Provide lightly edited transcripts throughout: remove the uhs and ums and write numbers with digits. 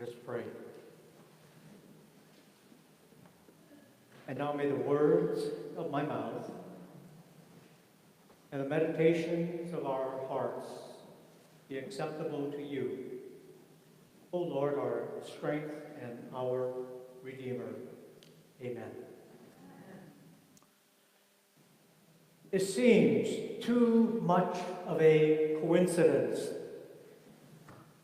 Let us pray. And now may the words of my mouth and the meditations of our hearts be acceptable to you, O Lord, our strength and our Redeemer. Amen. It seems too much of a coincidence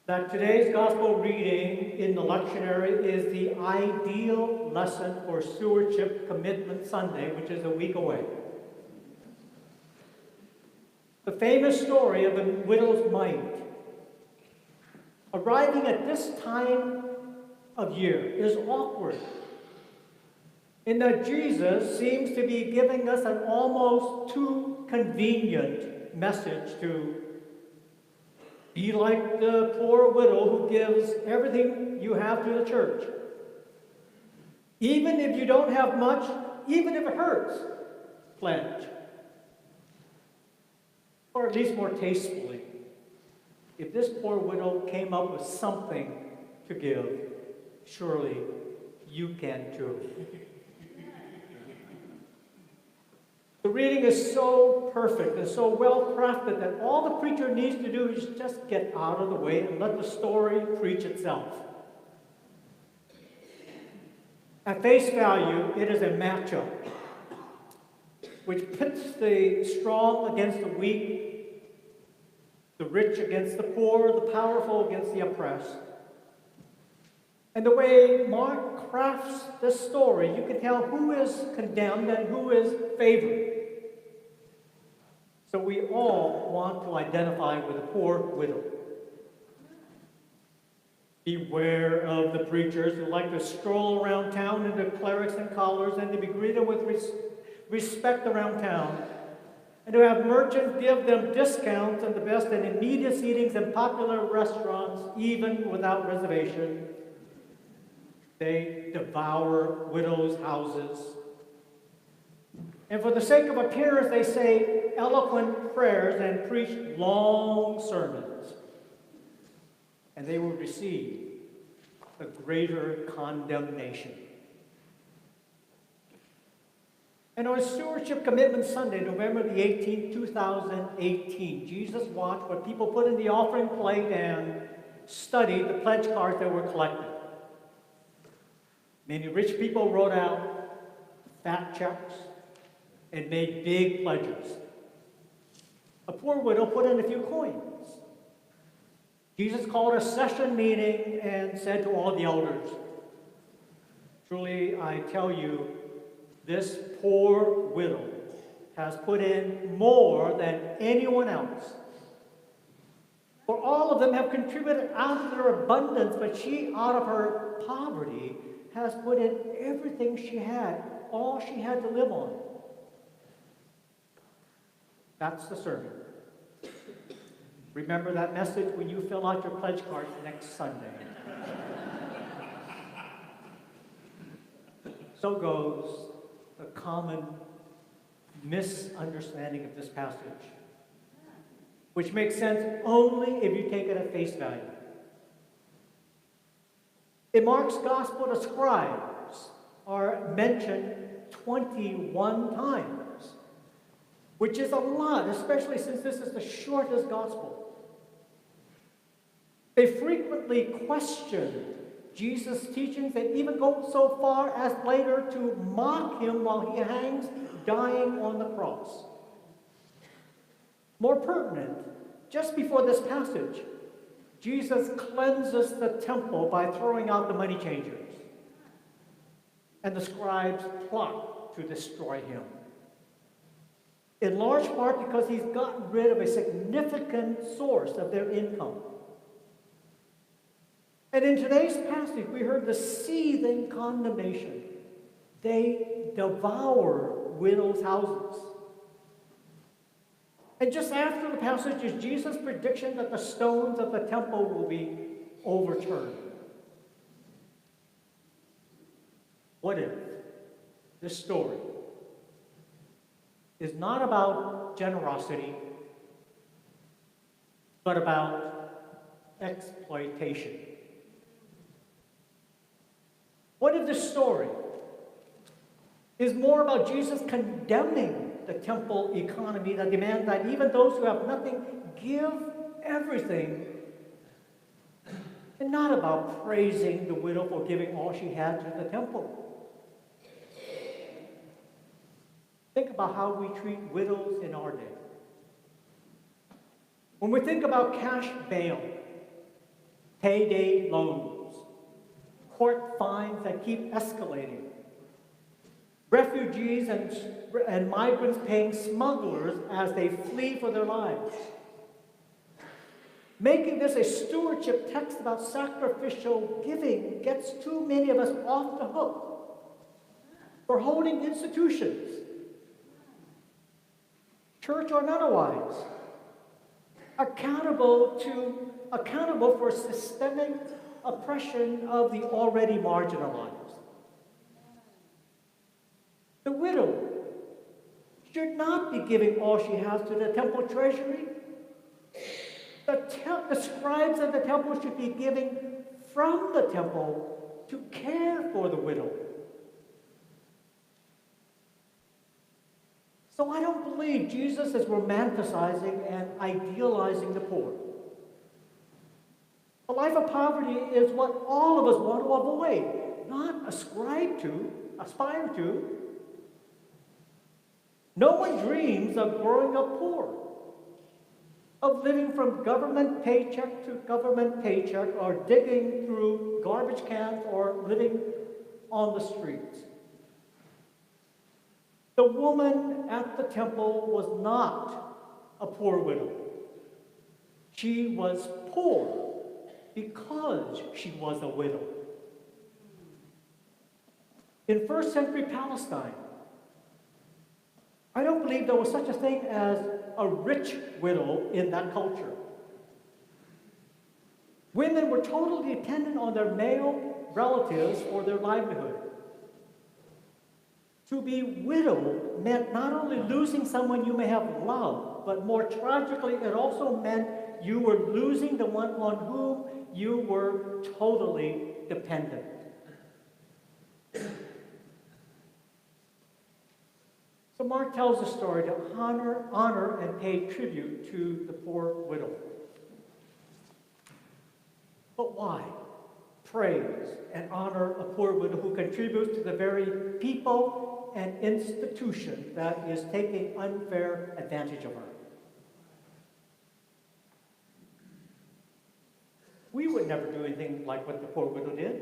that today's gospel reading in the lectionary is the ideal lesson for Stewardship Commitment Sunday, which is a week away. The famous story of the widow's mite, arriving at this time of year, is awkward, in that Jesus seems to be giving us an almost too convenient message to be like the poor widow who gives everything you have to the church. Even if you don't have much, even if it hurts, pledge. Or at least more tastefully, if this poor widow came up with something to give, surely you can too. The reading is so perfect and so well crafted that all the preacher needs to do is just get out of the way and let the story preach itself. At face value, it is a matchup which pits the strong against the weak, the rich against the poor, the powerful against the oppressed. And the way Mark crafts this story, you can tell who is condemned and who is favored. So we all want to identify with the poor widow. Beware of the preachers who like to stroll around town in their clerics and collars and to be greeted with respect around town, and to have merchants give them discounts and the best and immediate seatings in popular restaurants, even without reservation. They devour widows' houses. And for the sake of appearance, they say eloquent prayers and preach long sermons. And they will receive the greater condemnation. And on Stewardship Commitment Sunday, November the 18th, 2018, Jesus watched what people put in the offering plate and studied the pledge cards that were collected. Many rich people wrote out fat checks and made big pledges. A poor widow put in a few coins. Jesus called a session meeting and said to all the elders, "Truly, I tell you, this poor widow has put in more than anyone else. For all of them have contributed out of their abundance, but she, out of her poverty, has put in everything she had, all she had to live on." That's the sermon. Remember that message when you fill out your pledge card next Sunday. So goes the common misunderstanding of this passage, which makes sense only if you take it at face value. In Mark's Gospel, the scribes are mentioned 21 times, which is a lot, especially since this is the shortest Gospel. They frequently question Jesus' teachings and even go so far as later to mock him while he hangs dying on the cross. More pertinent, just before this passage, Jesus cleanses the temple by throwing out the money changers, and the scribes plot to destroy him. In large part because he's gotten rid of a significant source of their income. And in today's passage, we heard the seething condemnation. They devour widows' houses. And just after the passage is Jesus' prediction that the stones of the temple will be overturned. What if this story is not about generosity, but about exploitation? What if this story is more about Jesus condemning the temple economy that demands that even those who have nothing give everything, and not about praising the widow for giving all she had to the temple? Think about how we treat widows in our day. When we think about cash bail, payday loans, court fines that keep escalating, refugees and migrants paying smugglers as they flee for their lives, making this a stewardship text about sacrificial giving gets too many of us off the hook for holding institutions, church or otherwise, accountable for systemic oppression of the already marginalized. The widow should not be giving all she has to the temple treasury. The scribes of the temple should be giving from the temple to care for the widow. So I don't believe Jesus is romanticizing and idealizing the poor. A life of poverty is what all of us want to avoid, not aspire to. No one dreams of growing up poor, of living from government paycheck to government paycheck, or digging through garbage cans, or living on the streets. The woman at the temple was not a poor widow. She was poor because she was a widow. In first century Palestine, I don't believe there was such a thing as a rich widow in that culture. Women were totally dependent on their male relatives for their livelihood. To be widowed meant not only losing someone you may have loved, but more tragically, it also meant you were losing the one on whom you were totally dependent. So Mark tells the story to honor and pay tribute to the poor widow. But why praise and honor a poor widow who contributes to the very people and institution that is taking unfair advantage of her? We would never do anything like what the poor widow did.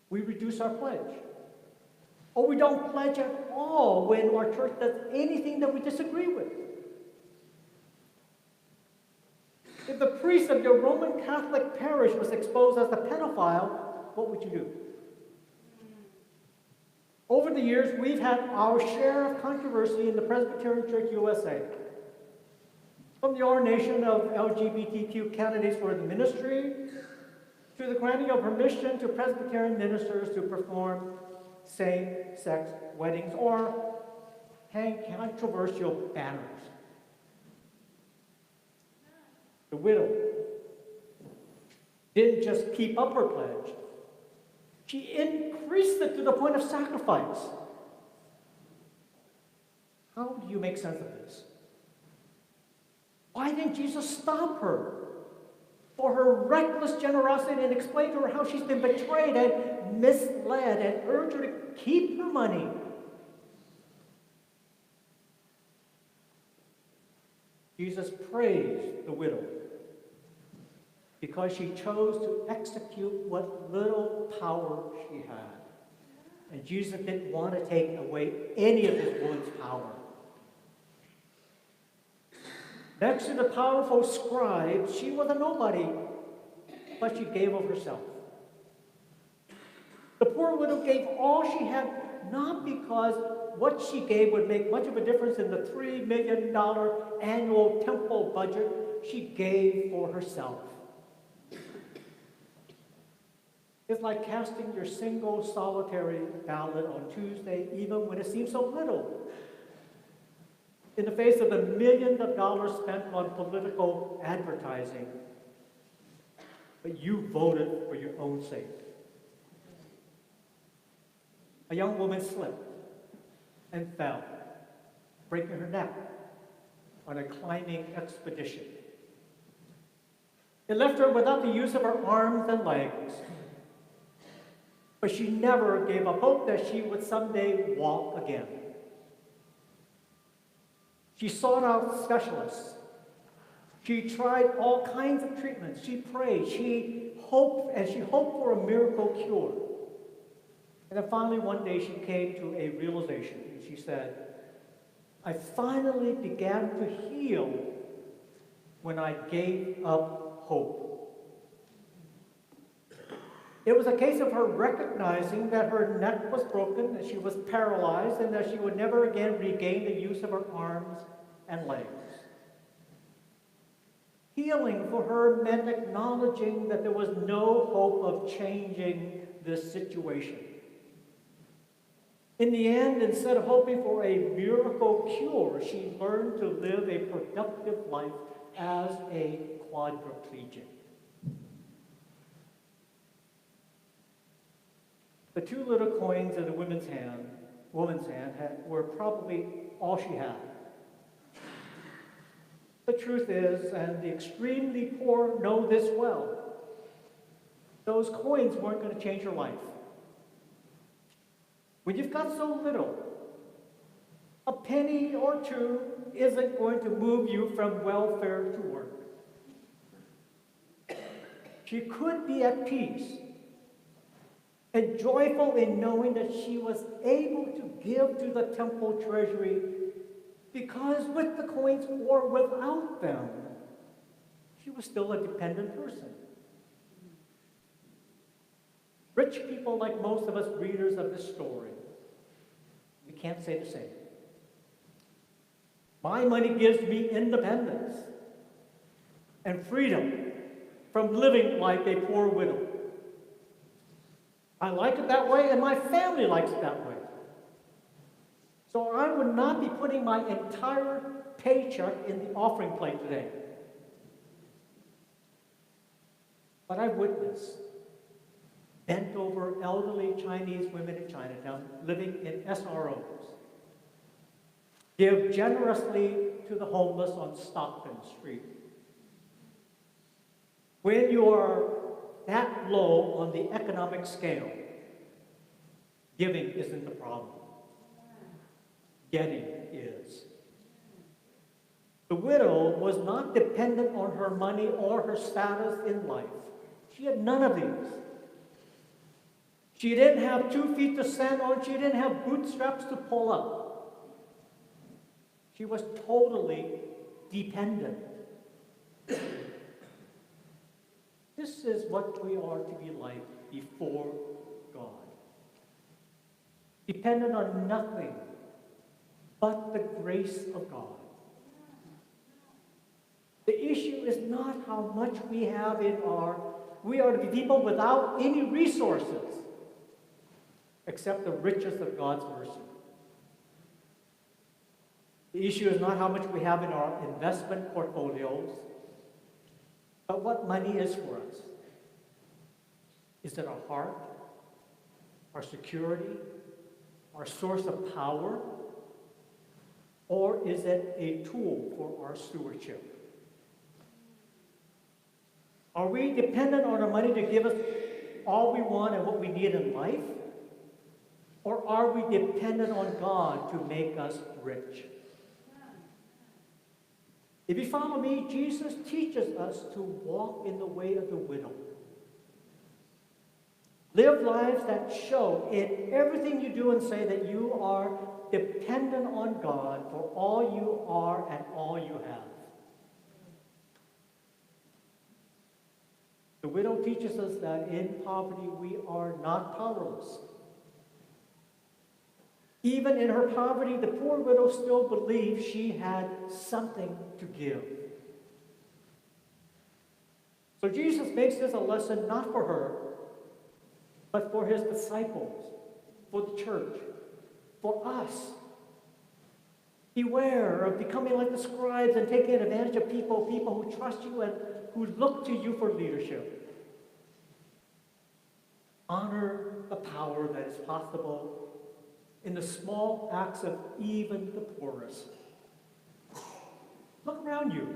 We reduce our pledge. Or we don't pledge at all when our church does anything that we disagree with. If the priest of your Roman Catholic parish was exposed as a pedophile, what would you do? Over the years, we've had our share of controversy in the Presbyterian Church USA. From the ordination of LGBTQ candidates for the ministry, to the granting of permission to Presbyterian ministers to perform same-sex weddings or hang controversial banners. The widow didn't just keep up her pledge, she increased it to the point of sacrifice. How do you make sense of this? Why didn't Jesus stop her for her reckless generosity and explain to her how she's been betrayed and misled and urge her to keep her money? Jesus praised the widow because she chose to execute what little power she had. And Jesus didn't want to take away any of this woman's power. Next to the powerful scribe, she was a nobody, but she gave of herself. The poor widow gave all she had, not because what she gave would make much of a difference in the $3 million annual temple budget. She gave for herself. It's like casting your single solitary ballot on Tuesday, even when it seems so little, in the face of the millions of dollars spent on political advertising, but you voted for your own sake. a young woman slipped and fell, breaking her neck on a climbing expedition. It left her without the use of her arms and legs, but she never gave up hope that she would someday walk again. She sought out specialists. She tried all kinds of treatments. She prayed. She hoped for a miracle cure. And then finally one day she came to a realization. And she said, I finally began to heal when I gave up hope. It was a case of her recognizing that her neck was broken, that she was paralyzed, and that she would never again regain the use of her arms and legs. Healing for her meant acknowledging that there was no hope of changing this situation. In the end, instead of hoping for a miracle cure, she learned to live a productive life as a quadriplegic. The two little coins in the woman's hand were probably all she had. The truth is, and the extremely poor know this well, those coins weren't going to change her life. When you've got so little, a penny or two isn't going to move you from welfare to work. She could be at peace and joyful in knowing that she was able to give to the temple treasury, because with the coins or without them, she was still a dependent person. Rich people, like most of us readers of this story, we can't say the same. My money gives me independence and freedom from living like a poor widow. I like it that way, and my family likes it that way. So I would not be putting my entire paycheck in the offering plate today. But I've witnessed bent-over elderly Chinese women in Chinatown living in SROs give generously to the homeless on Stockton Street. When you are that low on the economic scale, giving isn't the problem. Getting is. The widow was not dependent on her money or her status in life. She had none of these. She didn't have 2 feet to stand on. She didn't have bootstraps to pull up. She was totally dependent. This is what we are to be like before God. Dependent on nothing but the grace of God. The issue is not how much we have we are to be people without any resources except the riches of God's mercy. The issue is not how much we have in our investment portfolios, but what money is for us. Is it our heart, our security, our source of power, or is it a tool for our stewardship? Are we dependent on our money to give us all we want and what we need in life? Or are we dependent on God to make us rich? If you follow me, Jesus teaches us to walk in the way of the widow. Live lives that show in everything you do and say that you are dependent on God for all you are and all you have. The widow teaches us that in poverty we are not powerless. Even in her poverty, the poor widow still believed she had something to give. So Jesus makes this a lesson not for her, but for his disciples, for the church, for us. Beware of becoming like the scribes and taking advantage of people who trust you and who look to you for leadership. Honor the power that is possible in the small acts of even the poorest. Look around you,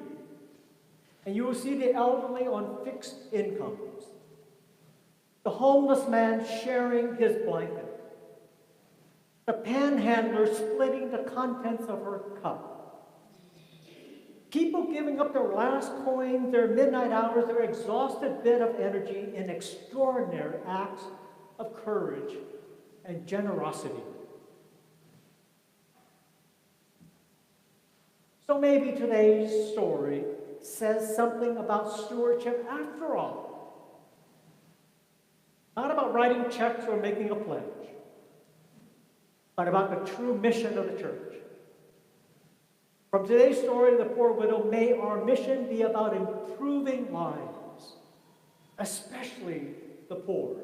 and you will see the elderly on fixed incomes, the homeless man sharing his blanket, the panhandler splitting the contents of her cup, people giving up their last coins, their midnight hours, their exhausted bit of energy in extraordinary acts of courage and generosity. So maybe today's story says something about stewardship after all. Not about writing checks or making a pledge, but about the true mission of the church. From today's story of the poor widow, may our mission be about improving lives, especially the poor.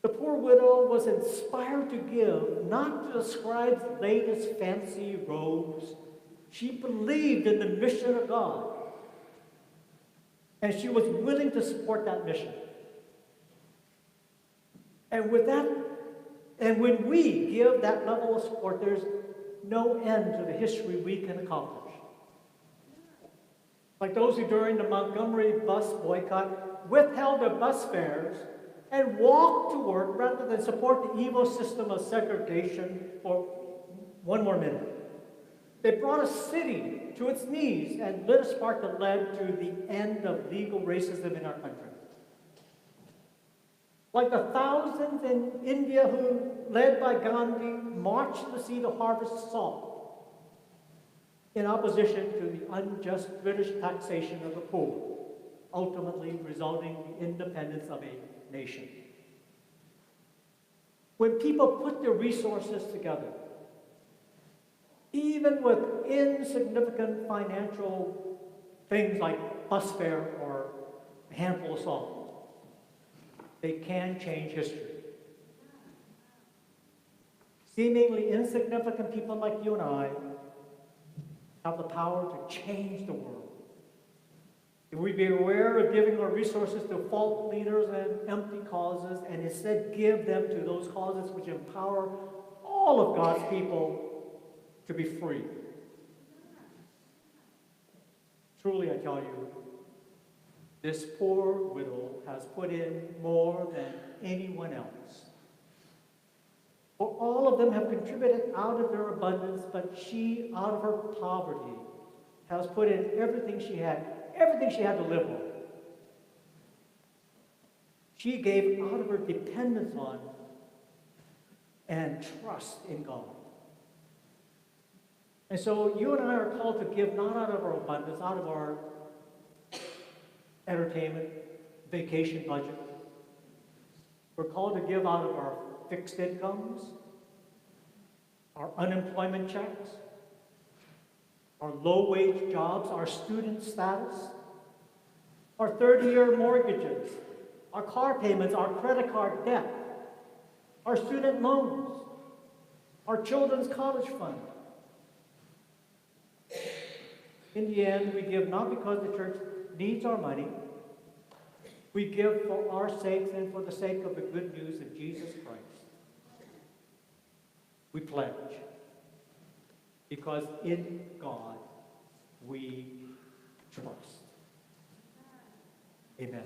The poor widow was inspired to give, not to the scribe's latest fancy robes. She believed in the mission of God, and she was willing to support that mission. And when we give that level of support, there's no end to the history we can accomplish. Like those who during the Montgomery bus boycott withheld their bus fares and walked to work rather than support the evil system of segregation for one more minute. They brought a city to its knees and lit a spark that led to the end of legal racism in our country. Like the thousands in India who, led by Gandhi, marched to the sea to harvest salt in opposition to the unjust British taxation of the poor, ultimately resulting in the independence of a nation. When people put their resources together, even with insignificant financial things like bus fare or a handful of salt, they can change history. Seemingly insignificant people like you and I have the power to change the world. If we be aware of giving our resources to false leaders and empty causes, and instead give them to those causes which empower all of God's people to be free. Truly, I tell you, this poor widow has put in more than anyone else. For all of them have contributed out of their abundance, but she, out of her poverty, has put in everything she had to live on. She gave out of her dependence on and trust in God. And so you and I are called to give not out of our abundance, out of our entertainment, vacation budget. We're called to give out of our fixed incomes, our unemployment checks, our low-wage jobs, our student status, our 30-year mortgages, our car payments, our credit card debt, our student loans, our children's college fund. In the end, we give not because the church needs our money. We give for our sakes and for the sake of the good news of Jesus Christ. We pledge because in God we trust. Amen.